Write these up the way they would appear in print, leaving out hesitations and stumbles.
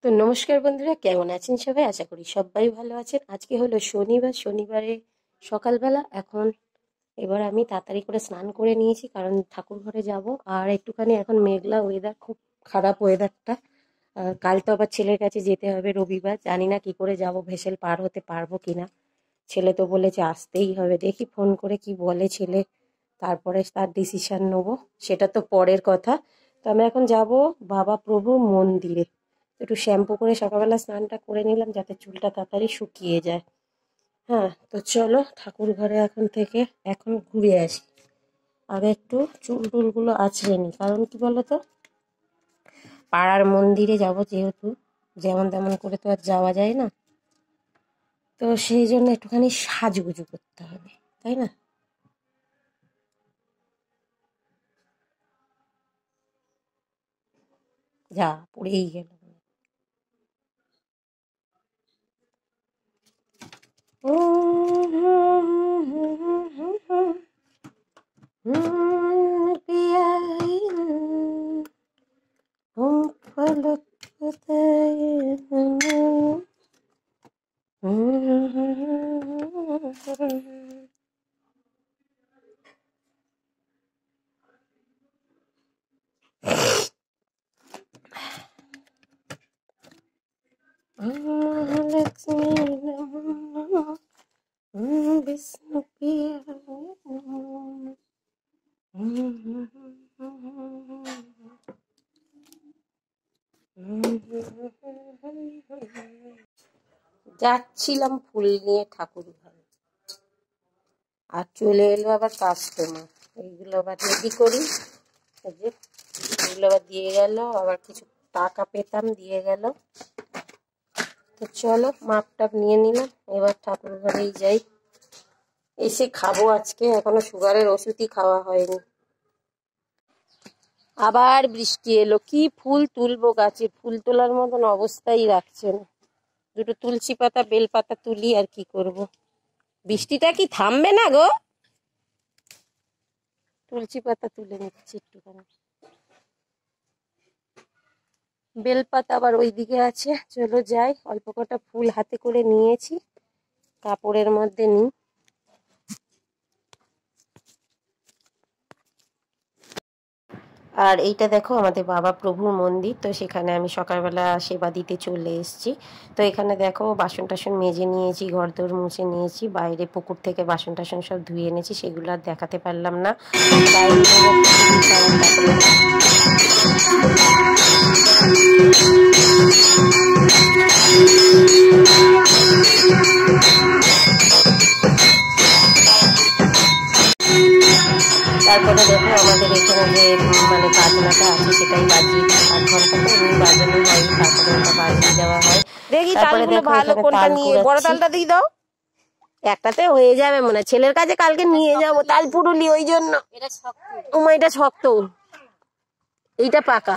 তো নমস্কার বন্ধুরা, কেমন আছেন সবাই? আশা করি সবাই ভালো আছেন। আজকে হলো শনিবার, শনিবারে সকালবেলা। এবার আমি তাড়াতাড়ি করে স্নান করে নিয়েছি, কারণ ঠাকুর ঘরে যাব। আর একটুখানি এখন মেঘলা ওয়েদার, খুব খারাপ ওয়েদারটা। কাল তো আবার ছেলের কাছে যেতে হবে, রবিবার। জানি না কি করে যাব, ভেসেল পার হতে পারবো কিনা। ছেলে তো বলেছে আসতেই হবে, দেখি ফোন করে কি বলে ছেলে, তারপরে তার ডিসিশন নেবো। সেটা তো পরের কথা। তো আমি এখন যাব বাবা প্রভুর মন্দিরে। একটু শ্যাম্পু করে সকালবেলা স্নানটা করে নিলাম, যাতে চুলটা তাড়াতাড়ি শুকিয়ে যায়। হ্যাঁ, তো চলো ঠাকুর ঘরে এখন ঘুরে আসি। আগে একটু চুল টুলগুলো আঁচড়ে নিই, কারণ কি বলতো, পাড়ার মন্দিরে যাব যেহেতু, যেমন তেমন করে তো আর যাওয়া যায় না। তো সেই জন্য একটুখানি সাজগুজু করতে হবে, তাই না? যা পড়েই গেল। पिया पलक लक्ष्मी विष्णु पिया যাচ্ছিলাম ফুল নিয়ে ঠাকুর ঘরে, আর চলে এলো আবার কাস্টমার। এইগুলো আবার রেডি করি। এই যে এগুলো আবার দিয়ে গেল, আবার কিছু টাকা পেতাম, দিয়ে গেল। তো চলো মাপ টাপ নিয়ে নিলাম, এবার ঠাকুর ঘরেই যাই। এসে খাবো। আজকে এখনো সুগারের ওষুধই খাওয়া হয়নি। আবার বৃষ্টি এলো। কি ফুল তুলবো, গাছে ফুল তোলার মতন অবস্থাই রাখছে না। দুটো তুলসী পাতা, বেল পাতা তুলি, আর কি করব। বৃষ্টিটা কি থামবে না গো? তুলসী পাতা তুলে নিচ্ছি একটুখানি। বেলপাতা আবার ওইদিকে আছে। চলো যাই, অল্প কটা ফুল হাতে করে নিয়েছি, কাপড়ের মধ্যে নিই। আর এইটা দেখো আমাদের বাবা প্রভুর মন্দির। তো সেখানে আমি সকালবেলা সেবা দিতে চলে এসেছি। তো এখানে দেখো বাসন টাসন মেজে নিয়েছি, ঘর দৌড় মুছে নিয়েছি, বাইরে পুকুর থেকে বাসন টাসন সব ধুয়ে এনেছি, সেগুলো আর দেখাতে পারলাম না। তারপরে দেখো আমাদের এখানে যে মানে বাজনাটা আছে, সেটাই বাজিয়ে 8 ঘন্টা তো এমনি বাজানো হয়, তারপরে ওটা বাজিয়ে দেওয়া হয়। দেখি তালগুলো ভালো কোনটা নিয়ে, বড় তালটা দিয়ে দাও। একটাতে হয়ে যাবে মনে হয়, ছেলের কাছে কালকে নিয়ে যাবো তাল পুরুলি, ওই জন্য। এটা শক্ত, এইটা পাকা।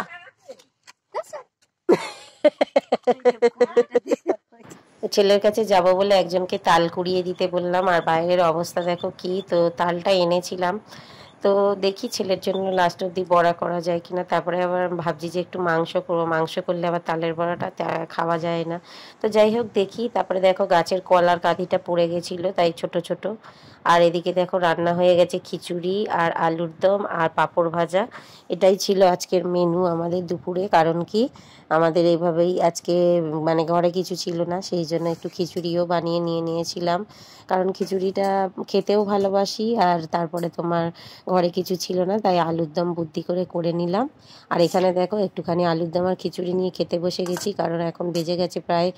ছেলের কাছে যাব বলে একজনকে তাল কুড়িয়ে দিতে বললাম, আর বাইরের অবস্থা দেখো কি। তো তালটা এনেছিলাম, তো দেখি ছেলের জন্য লাস্ট অব্দি বড়া করা যায় কিনা। তারপরে আবার ভাবছি যে একটু মাংস করবো, মাংস করলে আবার তালের বড়াটা খাওয়া যায় না। তো যাই হোক দেখি। তারপরে দেখো গাছের কলার কাঁধিটা পড়ে গেছিলো, তাই ছোট ছোট। আর এদিকে দেখো রান্না হয়ে গেছে খিচুড়ি আর আলুর দম আর পাঁপড় ভাজা। এটাই ছিল আজকের মেনু আমাদের দুপুরে। কারণ কি, আমাদের এইভাবেই আজকে মানে ঘরে কিছু ছিল না, সেই জন্য একটু খিচুড়িও বানিয়ে নিয়েছিলাম। কারণ খিচুড়িটা খেতেও ভালোবাসি, আর তারপরে তোমার ঘরে কিছু ছিল না, তাই আলুর দম বুদ্ধি করে নিলাম। আর এখানে দেখো একটুখানি আলুর দম আর খিচুড়ি নিয়ে খেতে বসে গেছি, কারণ এখন বেজে গেছে প্রায়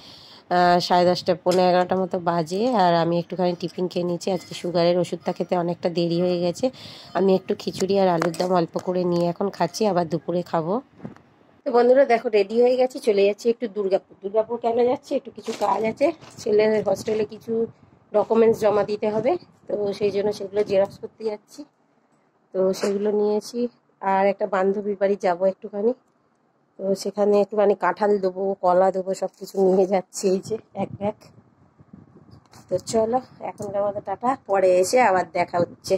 10:30, 11:15 মতো বাজে। আর আমি একটুখানি টিফিন খেয়ে নিয়েছি, আজকে সুগারের ওষুধটা খেতে অনেকটা দেরি হয়ে গেছে। আমি একটু খিচুড়ি আর আলুর দম অল্প করে নিয়ে এখন খাচ্ছি, আবার দুপুরে খাবো। তো বন্ধুরা দেখো রেডি হয়ে গেছি, চলে যাচ্ছি একটু দুর্গাপুর কেন যাচ্ছি, একটু কিছু কাজ আছে। ছেলের হস্টেলে কিছু ডকুমেন্টস জমা দিতে হবে, তো সেই জন্য সেগুলো জেরক্স করতে যাচ্ছি। তো সেগুলো নিয়েছি। আর একটা বান্ধবীর বাড়ি যাবো একটুখানি, তো সেখানে একটুখানি কাঁঠাল দেবো, কলা দেবো, সব কিছু নিয়ে যাচ্ছি, এই যে এক ব্যাগ। তো চলো এখনকার মতো টাটা, পরে এসে আবার দেখা হচ্ছে।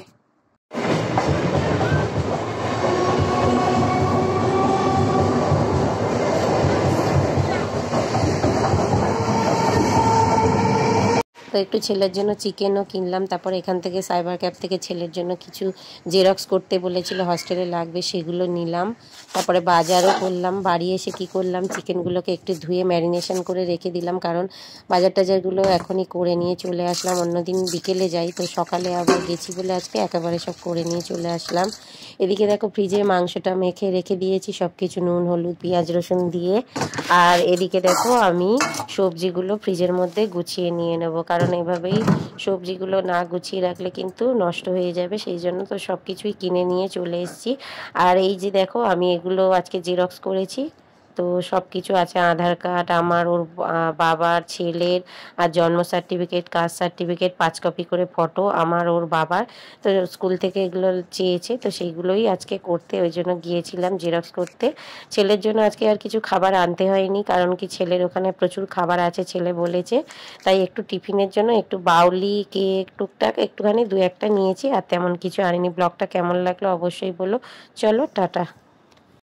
তো একটু ছেলের জন্য চিকেনও কিনলাম। তারপর এখান থেকে সাইবার ক্যাফ থেকে ছেলের জন্য কিছু জেরক্স করতে বলেছিল, হস্টেলে লাগবে, সেগুলো নিলাম। তারপরে বাজারও করলাম। বাড়ি এসে কি করলাম, চিকেনগুলোকে একটু ধুয়ে ম্যারিনেশন করে রেখে দিলাম, কারণ বাজার টাজারগুলো এখনই করে নিয়ে চলে আসলাম। অন্যদিন বিকেলে যাই, তো সকালে আবার গেছি বলে আজকে একেবারে সব করে নিয়ে চলে আসলাম। এদিকে দেখো ফ্রিজে মাংসটা মেখে রেখে দিয়েছি, সব কিছু নুন হলুদ পেঁয়াজ রসুন দিয়ে। আর এদিকে দেখো আমি সবজিগুলো ফ্রিজের মধ্যে গুছিয়ে নিয়ে নেব, কারণ এভাবেই সবজিগুলো না গুছিয়ে রাখলে কিন্তু নষ্ট হয়ে যাবে, সেই জন্য তো সব কিছুই কিনে নিয়ে চলে এসেছি। আর এই যে দেখো আমি এগুলো আজকে জেরক্স করেছি, তো সব কিছু আছে, আধার কার্ড আমার, ওর বাবার, ছেলের, আর জন্ম সার্টিফিকেট, কাস্ট সার্টিফিকেট, 5 কপি করে ফটো আমার, ওর বাবার। তো স্কুল থেকে এগুলো চেয়েছে, তো সেইগুলোই আজকে করতে ওই জন্য গিয়েছিলাম জেরক্স করতে। ছেলের জন্য আজকে আর কিছু খাবার আনতে হয়নি, কারণ কি ছেলের ওখানে প্রচুর খাবার আছে ছেলে বলেছে, তাই একটু টিফিনের জন্য একটু বাউলি কেক টুকটাক একটুখানি 2-1টা নিয়েছি, আর তেমন কিছু আনিনি। ব্লগটা কেমন লাগলো অবশ্যই বলো। চলো টাটা।